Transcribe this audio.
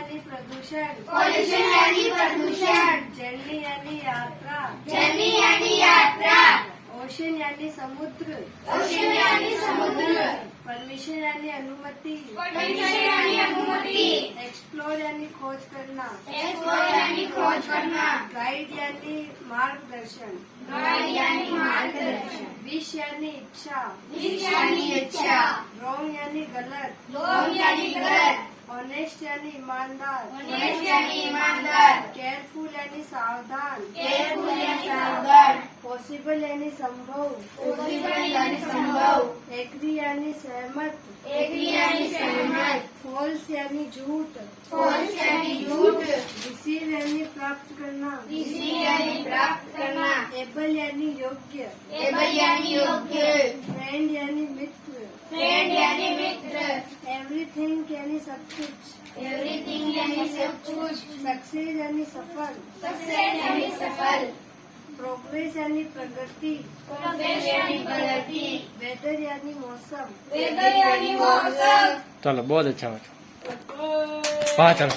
यानी प्रदूषण, पोल्यूशन यानी प्रदूषण, जर्नी यानी यात्रा, जर्नी यानी यात्रा, ओशन यानी समुद्र, ओशन यानी समुद्र, परमिशन यानी अनुमति, परमिशन यानी अनुमति, एक्सप्लोर यानी खोज करना, एक्सप्लोर यानी खोज करना, गाइड यानी मार्गदर्शन, गाइड यानी मार्गदर्शन, विश यानी इच्छा, विश यानी इच्छा, रॉन्ग यानी गलत, रॉन्ग यानी गलत, ऑनेस्ट यानी ईमानदार, ऑनेस्ट यानी ईमानदार, केयरफुल यानी सावधान, केयरफुल यानी सावधान, पॉसिबल यानी संभव, पॉसिबल यानी संभव, एग्री यानी सहमत, एग्री यानी सहमत, फॉल्स यानी झूठ, फॉल्स यानी झूठ, रिसीव यानी प्राप्त करना, रिसीव यानी प्राप्त करना, एबल यानी योग्य, एबल यानी योग्य, फ्रेंड यानी मित्र, फ्रेंड यानी मित्र, एवरीथिंग यानी सब कुछ, एवरीथिंग यानी सब कुछ, सक्सेस यानी सफल, सक्सेस यानी सफल, प्रोग्रेस यानी प्रगति, प्रोग्रेस यानी प्रगति, वेदर यानी मौसम, वेदर यानी मौसम। चलो बहुत अच्छा हुआ। चलो